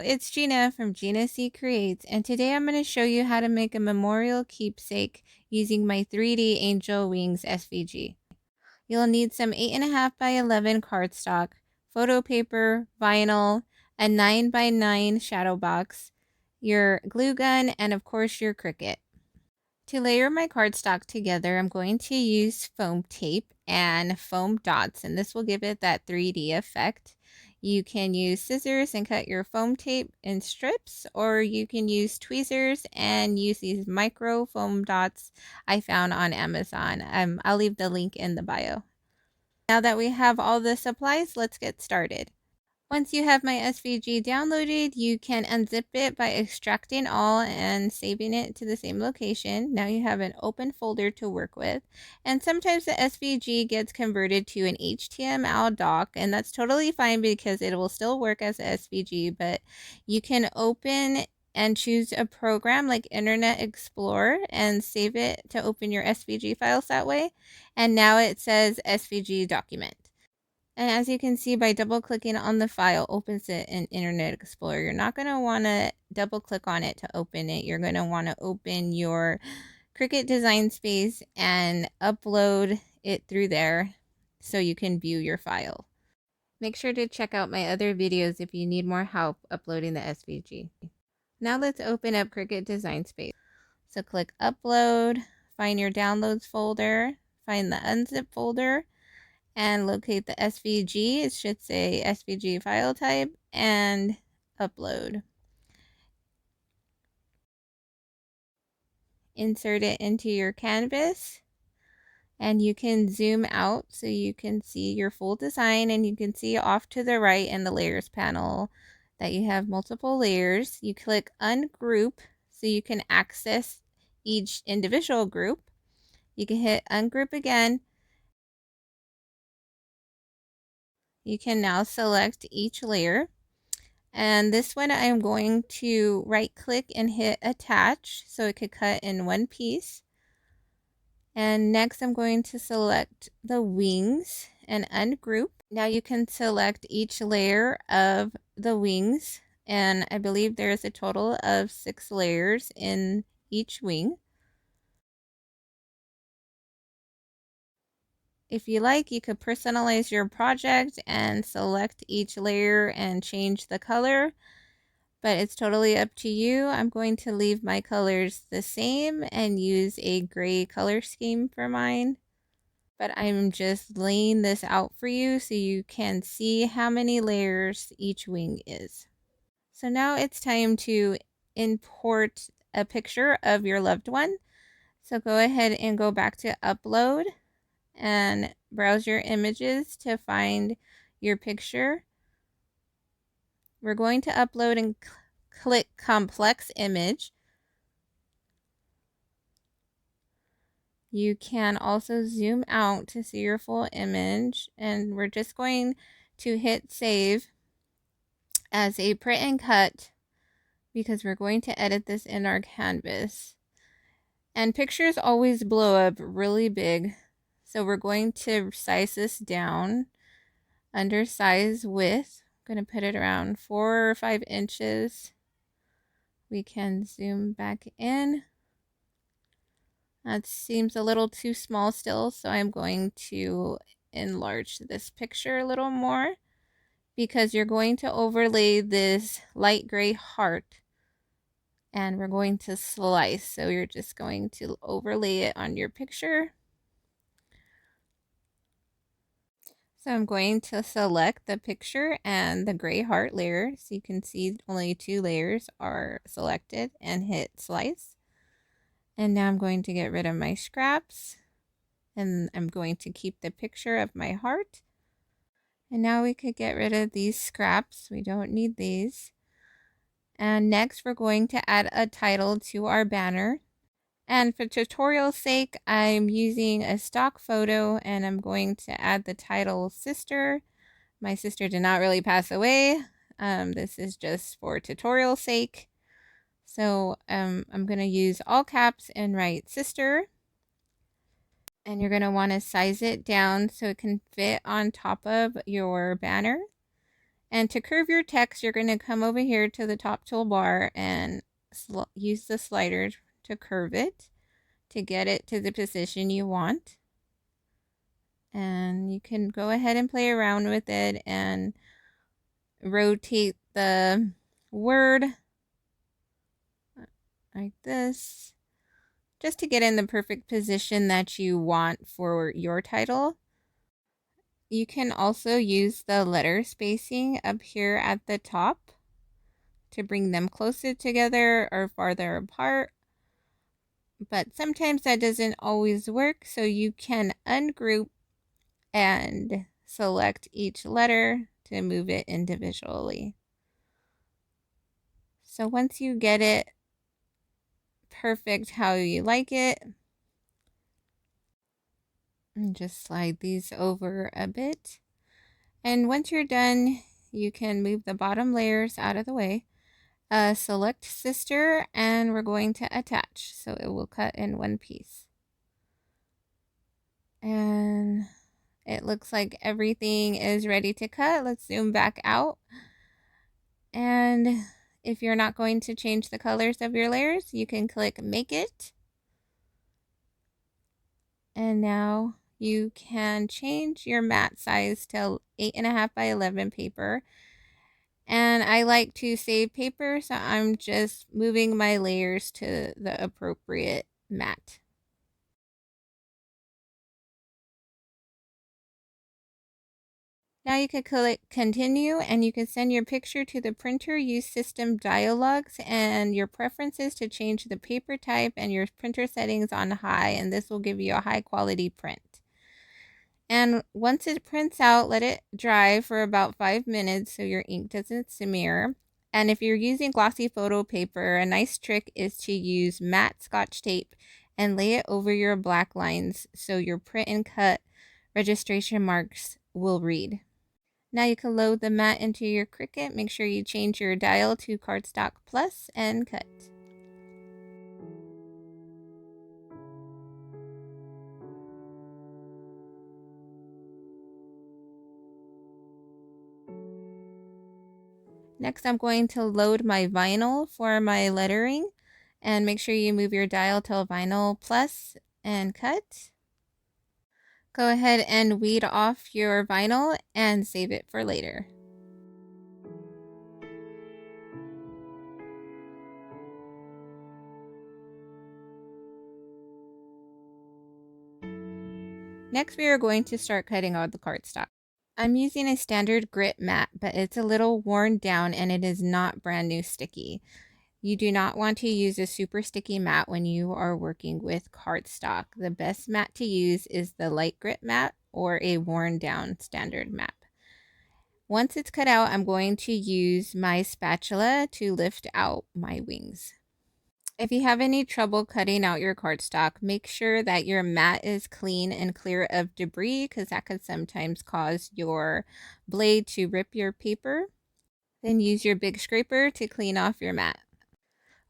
it's Gina from Gina C Creates, and today I'm going to show you how to make a memorial keepsake using my 3D Angel Wings SVG. You'll need some 8.5 by 11 cardstock, photo paper, vinyl, a 9 by 9 shadow box, your glue gun, and of course your Cricut. To layer my cardstock together, I'm going to use foam tape and foam dots, and this will give it that 3D effect. You can use scissors and cut your foam tape in strips, or you can use tweezers and use these micro foam dots I found on Amazon. I'll leave the link in the bio. Now that we have all the supplies, let's get started. Once you have my SVG downloaded, you can unzip it by extracting all and saving it to the same location. Now you have an open folder to work with. And sometimes the SVG gets converted to an HTML doc, and that's totally fine because it will still work as a SVG, but you can open and choose a program like Internet Explorer and save it to open your SVG files that way. And now it says SVG document. And as you can see, by double clicking on the file, opens it in Internet Explorer. You're not going to want to double click on it to open it. You're going to want to open your Cricut Design Space and upload it through there so you can view your file. Make sure to check out my other videos if you need more help uploading the SVG. Now let's open up Cricut Design Space. So click Upload, find your Downloads folder, find the Unzip folder, and locate the SVG. It should say SVG file type, and upload. Insert it into your canvas, and you can zoom out so you can see your full design, and you can see off to the right in the layers panel that you have multiple layers. You click ungroup so you can access each individual group. You can hit ungroup again. You can now select each layer. And this one I'm going to right click and hit attach so it could cut in one piece. And next I'm going to select the wings and ungroup. Now you can select each layer of the wings, and I believe there's a total of 6 layers in each wing. If you like, you could personalize your project and select each layer and change the color, but it's totally up to you. I'm going to leave my colors the same and use a gray color scheme for mine. But I'm just laying this out for you so you can see how many layers each wing is. So now it's time to import a picture of your loved one. So go ahead and go back to Upload and browse your images to find your picture. We're going to upload and click complex image. You can also zoom out to see your full image, and we're just going to hit save as a print and cut because we're going to edit this in our canvas. And pictures always blow up really big, so we're going to size this down under size width. I'm going to put it around 4 or 5 inches. We can zoom back in. That seems a little too small still, so I'm going to enlarge this picture a little more because you're going to overlay this light gray heart and we're going to slice. So you're just going to overlay it on your picture. So I'm going to select the picture and the gray heart layer so you can see only 2 layers are selected and hit slice. And now I'm going to get rid of my scraps, and I'm going to keep the picture of my heart. And now we could get rid of these scraps. We don't need these. And next we're going to add a title to our banner. And for tutorial's sake, I'm using a stock photo, and I'm going to add the title Sister. My sister did not really pass away. This is just for tutorial's sake. So I'm going to use all caps and write Sister. And you're going to want to size it down so it can fit on top of your banner. And to curve your text, you're going to come over here to the top toolbar and use the slider to curve it to get it to the position you want. And you can go ahead and play around with it and rotate the word like this just to get in the perfect position that you want for your title. You can also use the letter spacing up here at the top to bring them closer together or farther apart. But sometimes that doesn't always work, so you can ungroup and select each letter to move it individually. So once you get it perfect how you like it, and just slide these over a bit. And once you're done, you can move the bottom layers out of the way. Select sister, and we're going to attach, so it will cut in one piece. And it looks like everything is ready to cut. Let's zoom back out. And if you're not going to change the colors of your layers, you can click Make It. And now you can change your mat size to 8.5 by 11 paper. And I like to save paper, so I'm just moving my layers to the appropriate mat. Now you can click continue and you can send your picture to the printer, use system dialogues and your preferences to change the paper type and your printer settings on high, and this will give you a high quality print. And once it prints out, let it dry for about 5 minutes so your ink doesn't smear. And if you're using glossy photo paper, a nice trick is to use matte Scotch tape and lay it over your black lines so your print and cut registration marks will read. Now you can load the mat into your Cricut. Make sure you change your dial to cardstock plus and cut. Next, I'm going to load my vinyl for my lettering, and make sure you move your dial to vinyl plus and cut. Go ahead and weed off your vinyl and save it for later. Next, we are going to start cutting out the cardstock. I'm using a standard grit mat, but it's a little worn down and it is not brand new sticky. You do not want to use a super sticky mat when you are working with cardstock. The best mat to use is the light grit mat or a worn down standard mat. Once it's cut out, I'm going to use my spatula to lift out my wings. If you have any trouble cutting out your cardstock, make sure that your mat is clean and clear of debris because that could sometimes cause your blade to rip your paper. Then use your big scraper to clean off your mat.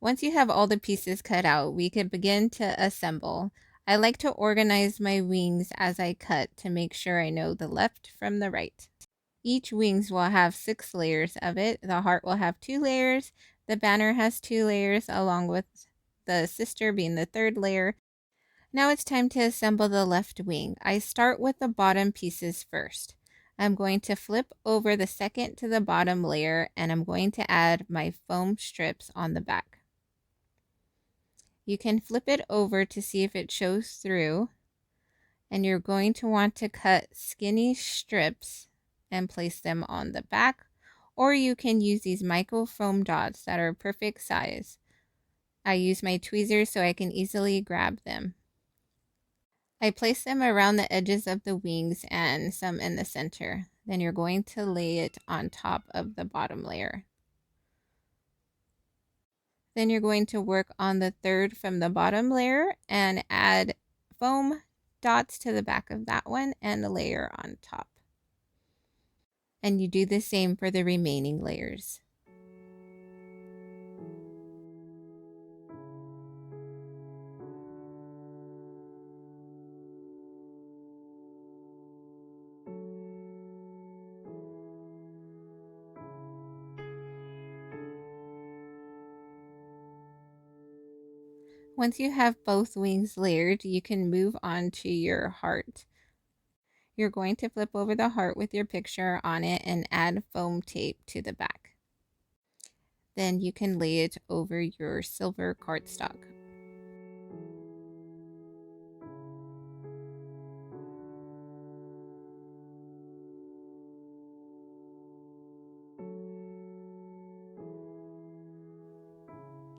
Once you have all the pieces cut out, we can begin to assemble. I like to organize my wings as I cut to make sure I know the left from the right. Each wings will have 6 layers of it. The heart will have 2 layers. The banner has 2 layers along with the sister being the 3rd layer. Now it's time to assemble the left wing. I start with the bottom pieces first. I'm going to flip over the second to the bottom layer and I'm going to add my foam strips on the back. You can flip it over to see if it shows through, and you're going to want to cut skinny strips and place them on the back, or you can use these micro foam dots that are perfect size. I use my tweezers so I can easily grab them. I place them around the edges of the wings and some in the center. Then you're going to lay it on top of the bottom layer. Then you're going to work on the 3rd from the bottom layer and add foam dots to the back of that one and a layer on top. And you do the same for the remaining layers. Once you have both wings layered, you can move on to your heart. You're going to flip over the heart with your picture on it and add foam tape to the back. Then you can lay it over your silver cardstock.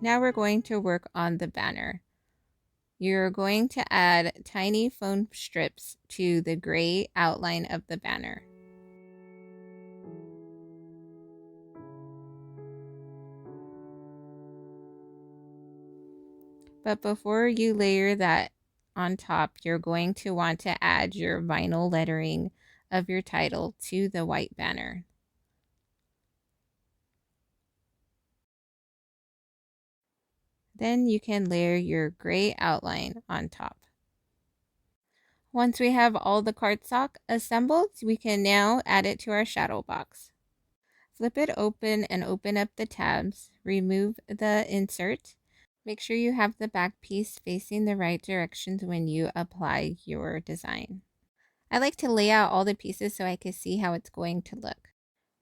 Now we're going to work on the banner. You're going to add tiny foam strips to the gray outline of the banner. But before you layer that on top, you're going to want to add your vinyl lettering of your title to the white banner. Then you can layer your gray outline on top. Once we have all the cardstock assembled, we can now add it to our shadow box. Flip it open and open up the tabs. Remove the insert. Make sure you have the back piece facing the right directions when you apply your design. I like to lay out all the pieces so I can see how it's going to look.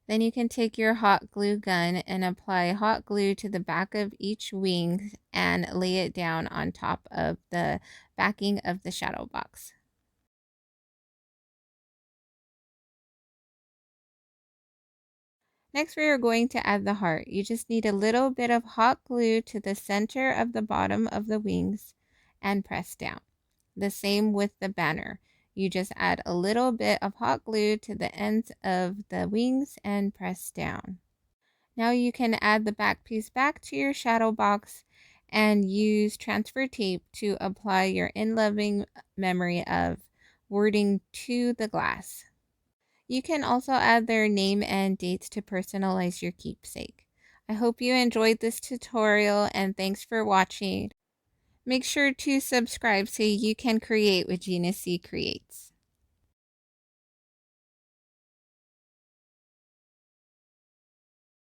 Then you can take your hot glue gun and apply hot glue to the back of each wing and lay it down on top of the backing of the shadow box. Next, we are going to add the heart. You just need a little bit of hot glue to the center of the bottom of the wings and press down. The same with the banner. You just add a little bit of hot glue to the ends of the wings and press down. Now you can add the back piece back to your shadow box and use transfer tape to apply your in-loving memory of wording to the glass. You can also add their name and dates to personalize your keepsake. I hope you enjoyed this tutorial and thanks for watching. Make sure to subscribe so you can create what Gina C creates.